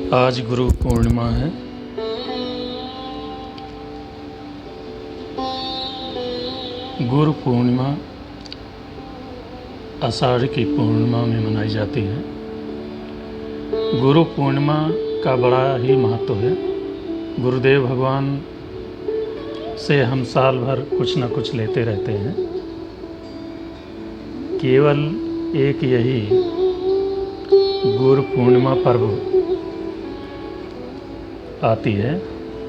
आज गुरु पूर्णिमा है। गुरु पूर्णिमा आषाढ़ की पूर्णिमा में मनाई जाती है। गुरु पूर्णिमा का बड़ा ही महत्व है। गुरुदेव भगवान से हम साल भर कुछ न कुछ लेते रहते हैं। केवल एक यही गुरु पूर्णिमा पर्व आती है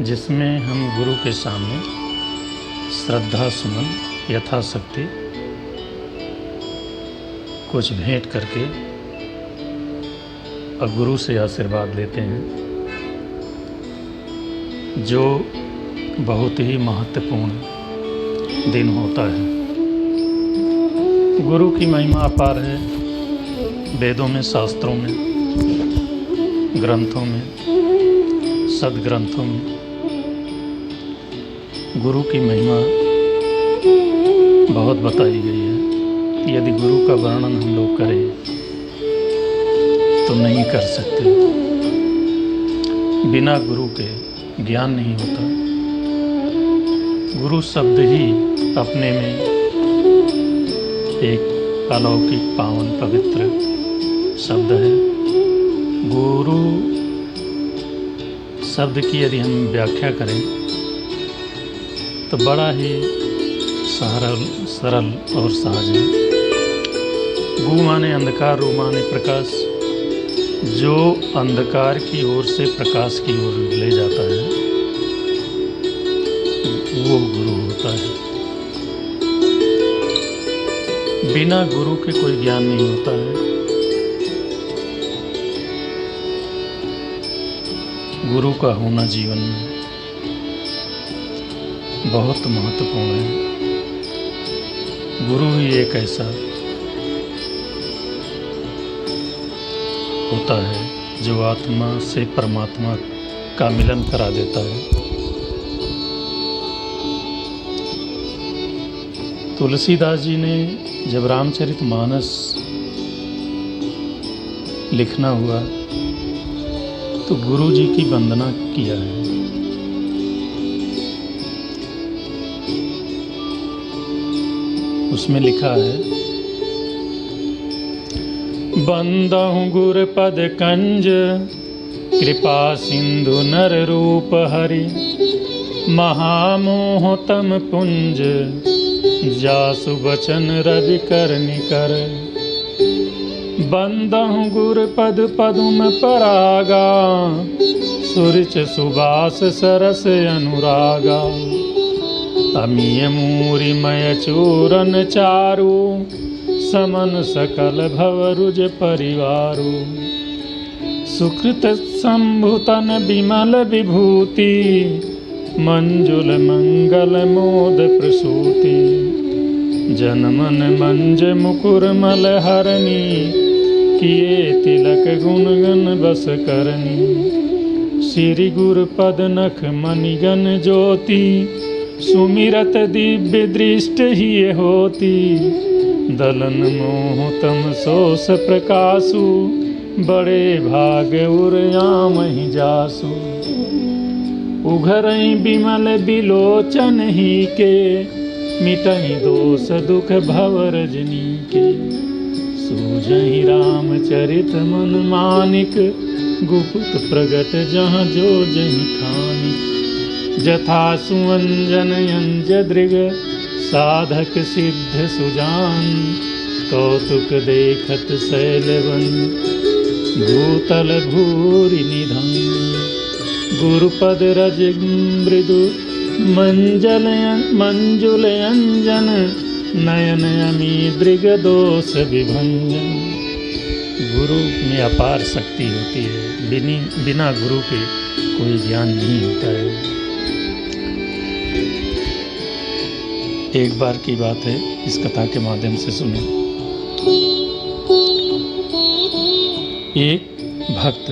जिसमें हम गुरु के सामने श्रद्धा सुमन यथाशक्ति कुछ भेंट करके और गुरु से आशीर्वाद लेते हैं, जो बहुत ही महत्वपूर्ण दिन होता है। गुरु की महिमा अपार है। वेदों में, शास्त्रों में, ग्रंथों में, सदग्रंथों में गुरु की महिमा बहुत बताई गई है। यदि गुरु का वर्णन हम लोग करें तो नहीं कर सकते। बिना गुरु के ज्ञान नहीं होता। गुरु शब्द ही अपने में एक अलौकिक, पावन, पवित्र शब्द है। गुरु शब्द की यदि हम व्याख्या करें तो बड़ा ही सरल और सहज है। गु माने अंधकार, रु माने प्रकाश। जो अंधकार की ओर से प्रकाश की ओर ले जाता है वो गुरु होता है। बिना गुरु के कोई ज्ञान नहीं होता है। गुरु का होना जीवन में बहुत महत्वपूर्ण है। गुरु ही एक ऐसा होता है जो आत्मा से परमात्मा का मिलन करा देता है। तुलसीदास जी ने जब रामचरितमानस लिखना हुआ तो गुरु जी की वंदना किया है। उसमें लिखा है, बंदहु गुर पद कंज, कृपा सिंधु नर रूप हरि, महामोह तम पुंज, जासु बचन रवि कर निकर। बंदहु गुर पद पदुम परागा, सुरिच सुबास सरस अनुरागा। अमीय मूरि मय चूरन चारु, समन सकल भवरुज परिवारु। सुकृत संभुतन विमल विभूति, मंजुल मंगल मोद प्रसूति। जनमन मंज मुकुर मल हरणी, किए तिलक गुणगन बस करनी। श्री गुर पद नख मणिगन ज्योति, सुमिरत दिव्य दृष्ट ही होती। दलन मोह तम सोस प्रकाशु, बड़े भाग उरयाम ही जासु। उघरई बिमल बिलोचन ही के, मिटहि दोष दुख भव रजनी के। सूझहि रामचरित मन मानिक, गुप्त प्रगट जहाँ जो जहि खानिक। जथा सुअंजन अंज दृग, साधक सिद्ध सुजान। कौतुक देखत शैलवन, भूतल भूरि निधन। गुरुपद रज मृदु, मंजुल अंजन। नयन अमी दृग दोष विभंजन। गुरु में अपार शक्ति होती है। बिना गुरु के कोई ज्ञान नहीं होता है। एक बार की बात है, इस कथा के माध्यम से सुने। एक भक्त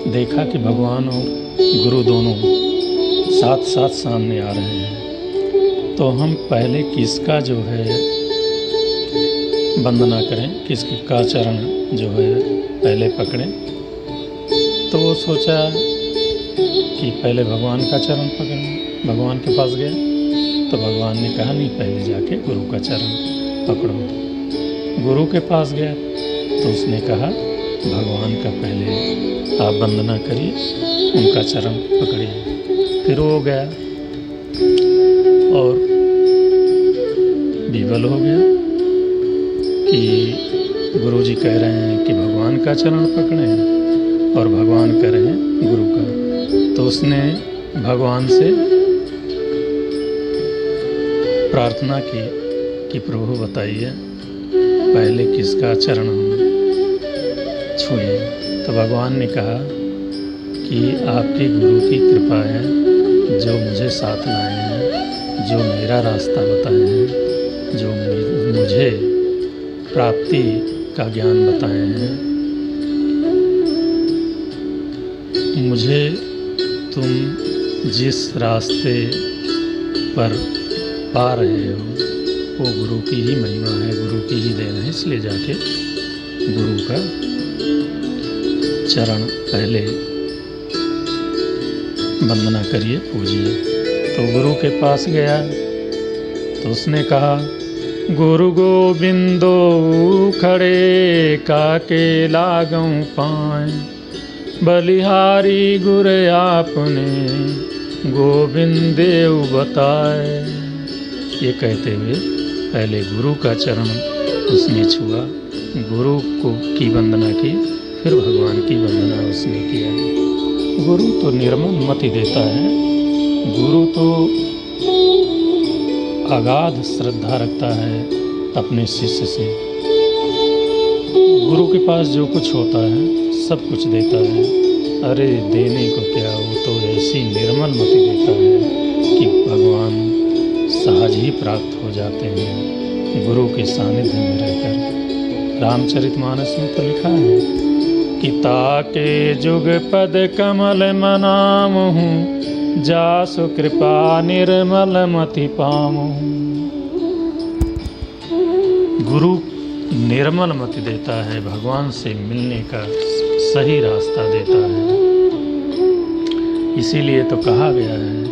देखा कि भगवान और गुरु दोनों साथ साथ सामने आ रहे हैं, तो हम पहले किसका जो है वंदना करें, किसका चरण जो है पहले पकड़ें। तो वो सोचा कि पहले भगवान का चरण पकड़ो, भगवान के पास गया तो भगवान ने कहा नहीं, पहले जाके गुरु का चरण पकड़ो। गुरु के पास गया तो उसने कहा भगवान का पहले आप वंदना करिए, उनका चरण पकड़िए। फिर वो गया और विवल हो गया कि गुरुजी कह रहे हैं कि भगवान का चरण पकड़ें और भगवान कह रहे हैं गुरु का। तो उसने भगवान से प्रार्थना की कि प्रभु बताइए पहले किसका चरण हम छुए। तो भगवान ने कहा कि आपके गुरु की कृपा है, जो मुझे साथ लाए हैं, जो मेरा रास्ता बताए हैं, जो मुझे प्राप्ति का ज्ञान बताए हैं। मुझे तुम जिस रास्ते पर पा रहे हो वो गुरु की ही महिमा है, गुरु की ही देन है। इसलिए जाके गुरु का चरण पहले वंदना करिए, पूजिए। तो गुरु के पास गया तो उसने कहा गुरु गोविंदो खड़े काके लागूं पाए, बलिहारी गुर आपने गोविंद देव बताए। ये कहते हुए पहले गुरु का चरण उसने छुआ, गुरु को की वंदना की, फिर भगवान की वंदना उसने किया। गुरु तो निर्मल मति देता है, गुरु तो अगाध श्रद्धा रखता है अपने शिष्य से। गुरु के पास जो कुछ होता है सब कुछ देता है। अरे देने को क्या, वो तो ऐसी निर्मल मति देता है कि भगवान सहज ही प्राप्त हो जाते हैं गुरु के सानिध्य में रहकर। रामचरितमानस में तो लिखा है कि ताके जुग पद कमल मनामहु, जासु कृपा निर्मल मति पामहु। गुरु निर्मल मति देता है, भगवान से मिलने का सही रास्ता देता है। इसीलिए तो कहा गया है,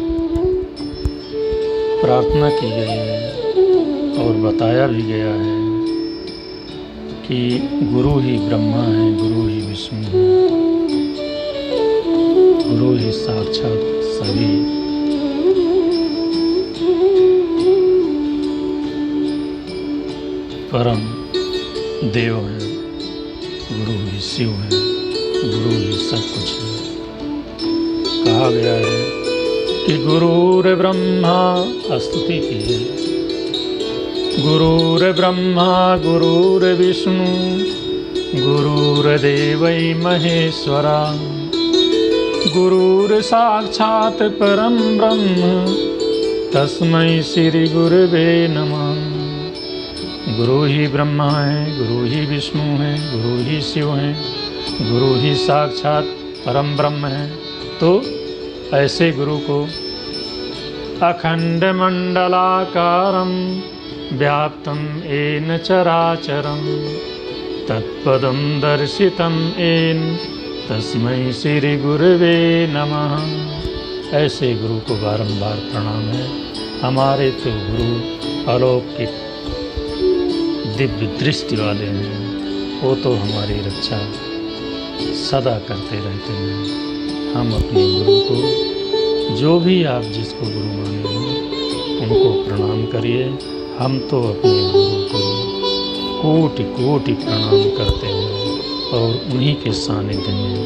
प्रार्थना की गई है और बताया भी गया है कि गुरु ही ब्रह्मा है, गुरु ही विष्णु है, गुरु ही साक्षात सभी परम देव हैं। गुरु ही शिव है, गुरु ही सब कुछ है। कहा गया है कि गुरुर ब्रह्मा, स्तुति की है, गुरुर ब्रह्मा गुरुर विष्णु गुरुर्देवै महेश्वरा, गुरुर साक्षात् परम ब्रह्म तस्मै श्री गुरुवे नमः। गुरु ही ब्रह्मा है, गुरु ही विष्णु है, गुरु ही शिव है, गुरु ही साक्षात परम ब्रह्म है। तो ऐसे गुरु को अखंड मंडलाकारं व्याप्तं येन चराचरं, तत्पदं दर्शितं येन तस्मै श्री गुरुवे नमः। ऐसे गुरु को बारंबार प्रणाम है। हमारे तो गुरु अलौकिक दिव्य दृष्टि वाले हैं, वो तो हमारी रक्षा सदा करते रहते हैं। हम अपने गुरु को, जो भी आप जिसको गुरु माने हो, उनको प्रणाम करिए। हम तो अपने गुरु को कोटि कोटि प्रणाम करते हैं और उन्हीं के सानिध्य में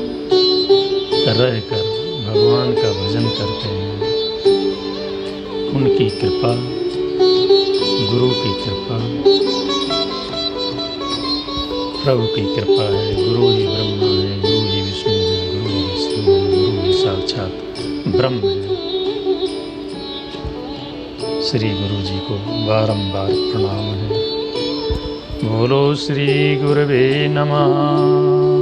रहकर भगवान का भजन करते हैं। उनकी कृपा, गुरु की कृपा, प्रभु की कृपा है। गुरु ही ब्रह्मा है, गुरु ही विष्णु है, गुरु ही शिव है, गुरु ही साक्षात ब्रह्म है। श्री गुरु जी को बारंबार प्रणाम है। बोलो श्री गुरुवे नमः।